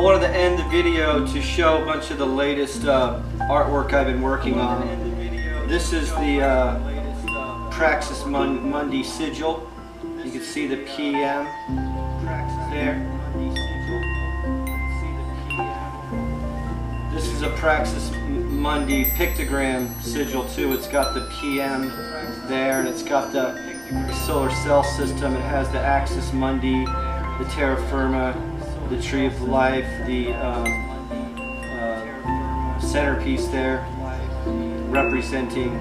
wanted to end the video to show a bunch of the latest artwork I've been working on. This is the PRAXIS MUNDI sigil. You can see the PM there. This is a PRAXIS MUNDI pictogram sigil too. It's got the PM there, and it's got the solar cell system. It has the axis mundi, the terra firma, the tree of life, the centerpiece there, representing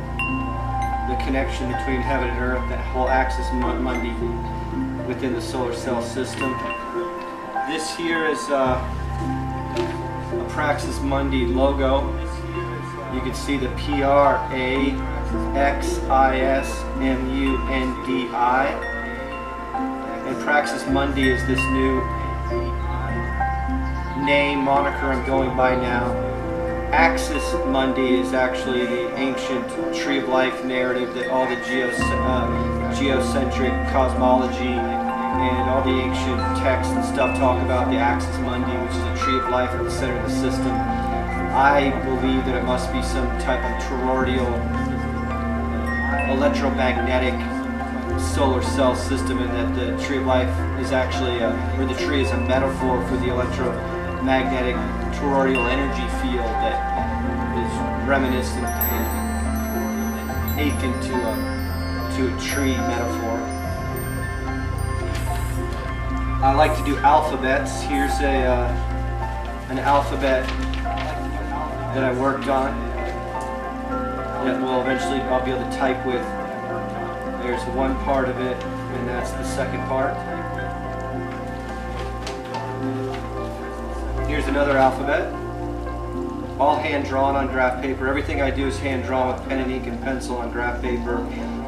the connection between heaven and earth, that whole axis mundi within the solar cell system. This here is a PRAXIS MUNDI logo. You can see the PRAXIS-MUNDI. And PRAXIS MUNDI is this new name, moniker I'm going by now. Axis Mundi is actually the ancient tree of life narrative that all the geocentric cosmology and all the ancient texts and stuff talk about, the axis mundi, which is a tree of life at the center of the system. I believe that it must be some type of toroidal electromagnetic solar cell system, and that the tree of life is actually or the tree is a metaphor for the electromagnetic toroidal energy field that is reminiscent and akin to a tree metaphor. I like to do alphabets. Here's an alphabet that I worked on that will eventually I'll be able to type with. There's one part of it, and that's the second part. Here's another alphabet, all hand drawn on graph paper. Everything I do is hand drawn with pen and ink and pencil on graph paper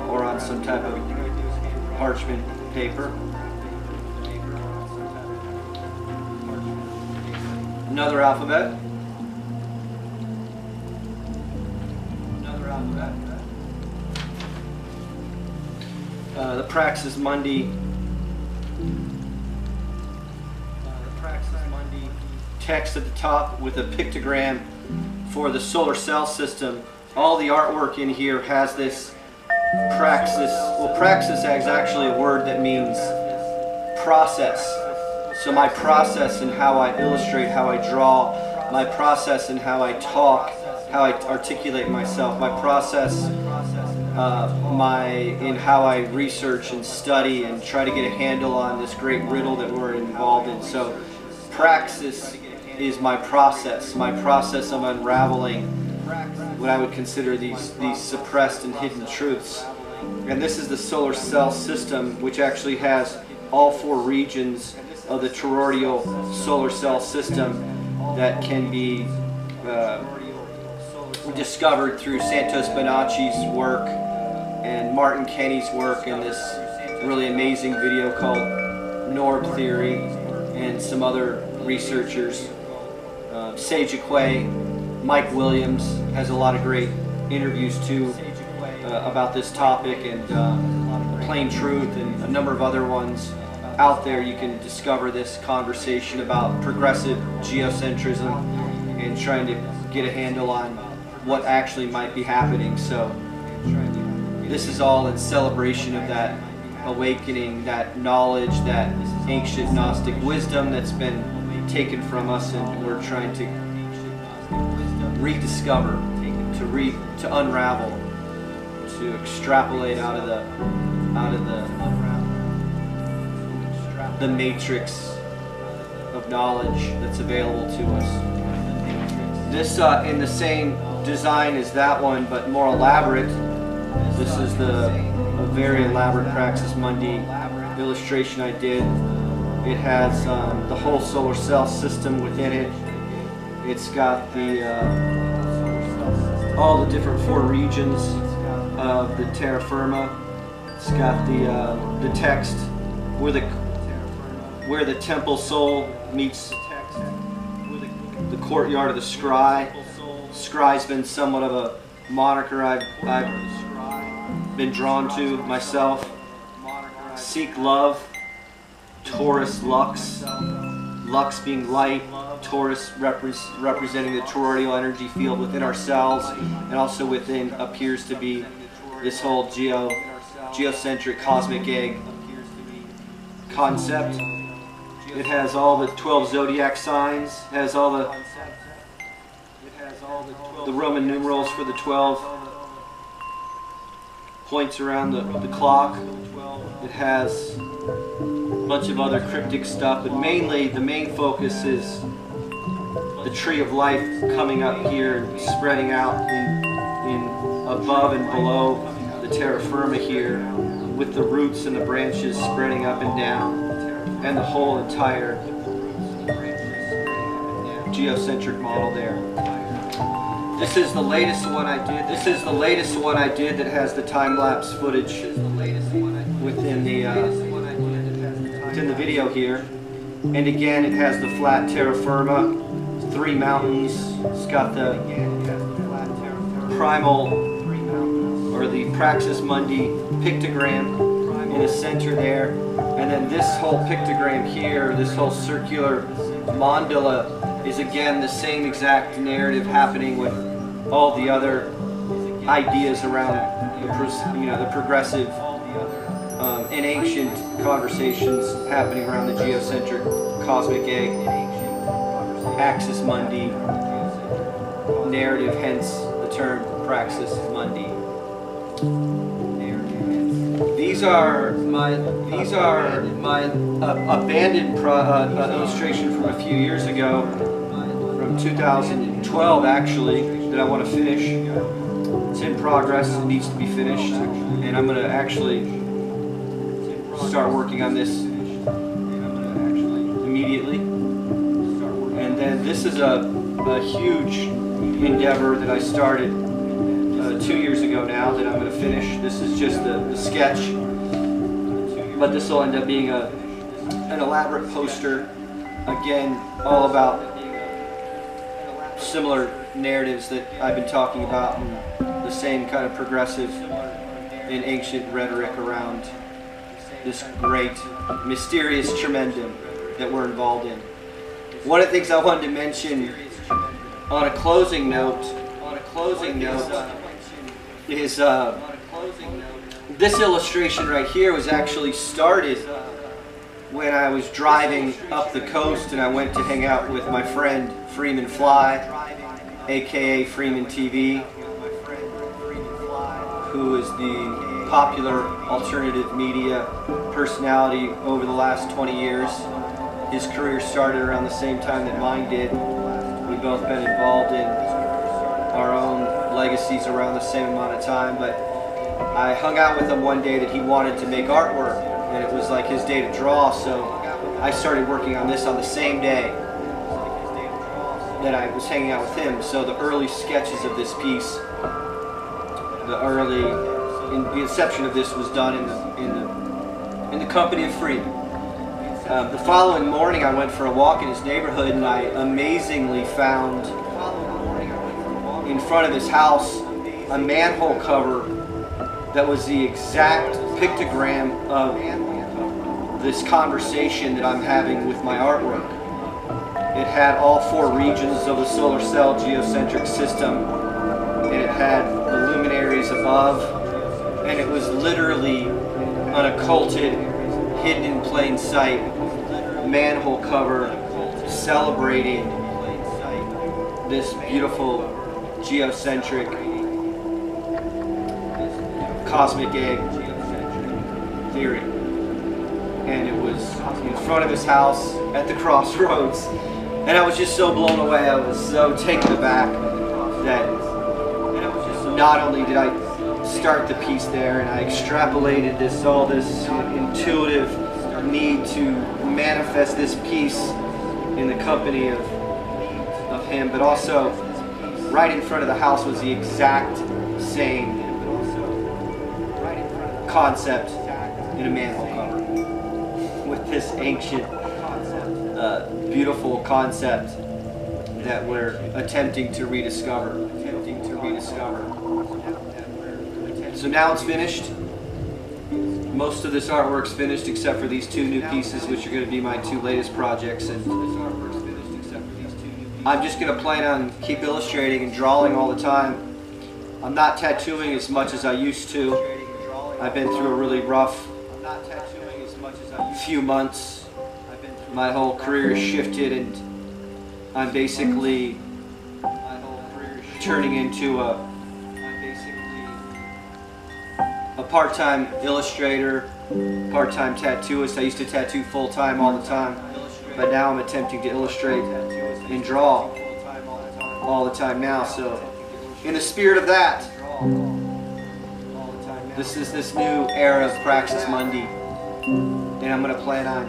or on some type of parchment paper. Another alphabet. Another alphabet. The PRAXIS MUNDI. Text at the top with a pictogram for the solar cell system. All the artwork in here has this praxis. Well, praxis is actually a word that means process. So my process in how I illustrate, how I draw, my process in how I talk, how I articulate myself, my process in how I research and study and try to get a handle on this great riddle that we're involved in. So praxis is my process of unraveling what I would consider these suppressed and hidden truths. And this is the solar cell system, which actually has all four regions of the toroidal solar cell system that can be discovered through Santos Bonacci's work and Martin Kenny's work in this really amazing video called Norb Theory, and some other researchers. Sage Aquay, Mike Williams has a lot of great interviews too about this topic, and Plain Truth and a number of other ones out there. You can discover this conversation about progressive geocentrism and trying to get a handle on what actually might be happening. So this is all in celebration of that awakening, that knowledge, that ancient Gnostic wisdom that's been taken from us, and we're trying to rediscover, to unravel, to extrapolate out of the matrix of knowledge that's available to us. This in the same design as that one, but more elaborate. This is a very elaborate PRAXIS MUNDI illustration I did. It has the whole solar cell system within it. It's got all the different four regions of the terra firma. It's got the text where the temple soul meets the courtyard of the scry. Scry's been somewhat of a moniker I've been drawn to myself. Seek love, Taurus Lux, Lux being light, Taurus representing the toroidal energy field within ourselves, and also within appears to be this whole geocentric cosmic egg concept. It has all the 12 zodiac signs, has all the Roman numerals for the 12 points around the clock. It has a bunch of other cryptic stuff, but mainly the main focus is the tree of life coming up here and spreading out in above and below the terra firma here, with the roots and the branches spreading up and down, and the whole entire geocentric model there. This is the latest one I did. This is the latest one I did that has the time-lapse footage within the video here. And again, it has the flat terra firma, 3 mountains. It's got the primal, or the PRAXIS MUNDI pictogram in the center there. And then this whole pictogram here, this whole circular mandala, is again the same exact narrative happening with all the other ideas around the progressive and ancient conversations happening around the geocentric cosmic egg axis mundi narrative, hence the term Praxis Mundi. These are my abandoned illustration from a few years ago, from 2012 actually, that I want to finish. It's in progress, it needs to be finished, and I'm going to actually start working on this immediately. And then this is a huge endeavor that I started 2 years ago now that I'm going to finish. This is just the sketch, but this will end up being an elaborate poster, again all about similar narratives that I've been talking about, and the same kind of progressive and ancient rhetoric around this great mysterious tremendum that we're involved in. One of the things I wanted to mention on a closing note is this illustration right here was actually started when I was driving up the coast and I went to hang out with my friend Freeman Fly, aka Freeman TV, who is the popular alternative media personality over the last 20 years. His career started around the same time that mine did. We've both been involved in our own legacies around the same amount of time, but I hung out with him one day that he wanted to make artwork, and it was like his day to draw, so I started working on this on the same day that I was hanging out with him. So the early sketches of this piece, the inception of this was done in the company of Freeman. The following morning I went for a walk in his neighborhood, and I amazingly found in front of his house a manhole cover that was the exact pictogram of this conversation that I'm having with my artwork. It had all 4 regions of the solar cell geocentric system, and it had the luminaries above, and it was literally an occulted, hidden in plain sight manhole cover celebrating this beautiful geocentric cosmic egg theory. And it was in front of his house at the crossroads, and I was just so blown away. I was so taken aback that not only did I start the piece there and I extrapolated all this intuitive need to manifest this piece in the company of him, but also right in front of the house was the exact same concept in a manhole cover, with this ancient, beautiful concept that we're attempting to rediscover. So now it's finished. Most of this artwork's finished except for these two new pieces, which are going to be my two latest projects. And I'm just going to plan on keep illustrating and drawing all the time. I'm not tattooing as much as I used to. I've been through a really rough few months. My whole career has shifted, and I'm basically turning into a part-time illustrator, part-time tattooist. I used to tattoo full-time all the time, but now I'm attempting to illustrate and draw all the time now. So in the spirit of that, this is this new era of Praxis Mundi, and I'm going to plan on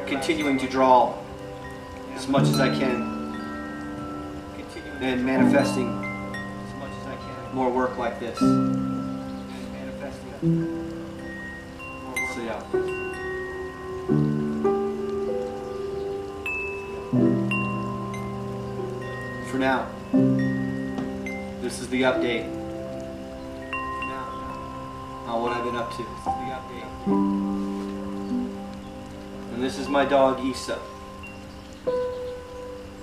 continuing to draw as much as I can and manifesting more work like this. So yeah. For now, this is the update on what I've been up to. And this is my dog Issa.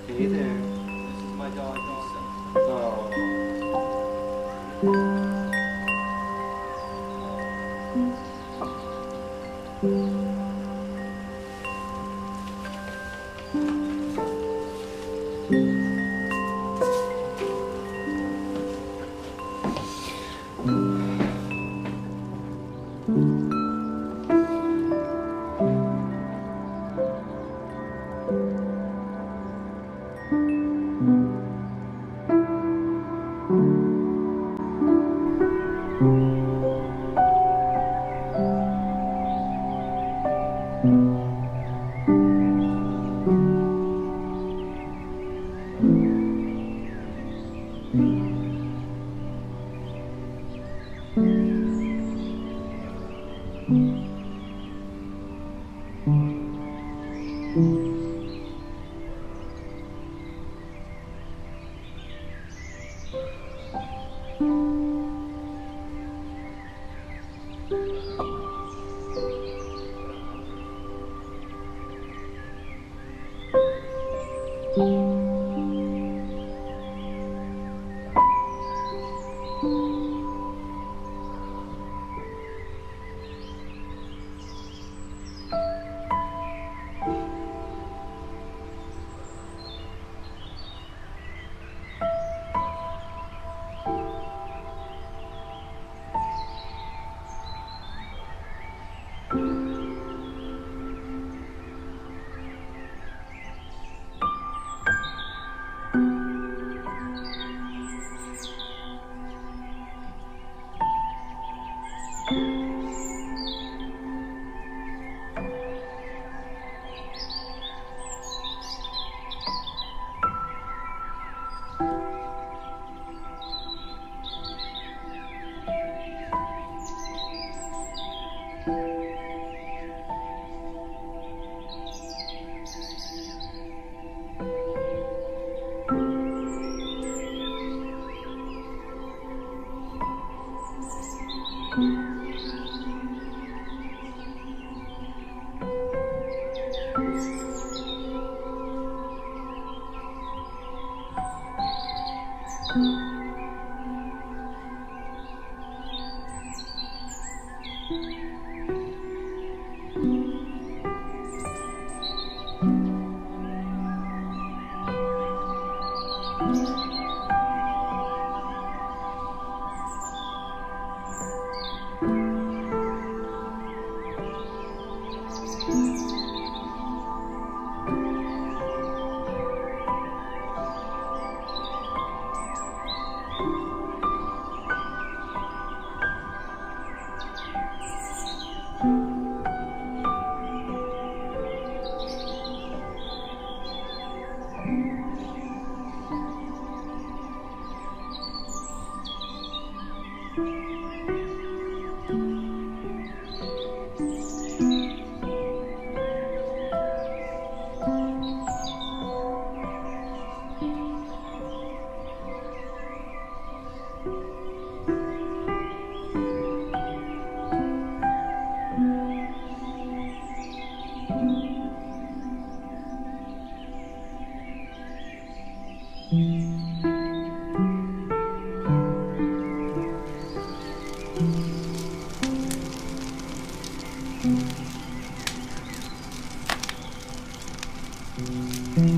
Hey there. This is my dog Issa. Oh. you.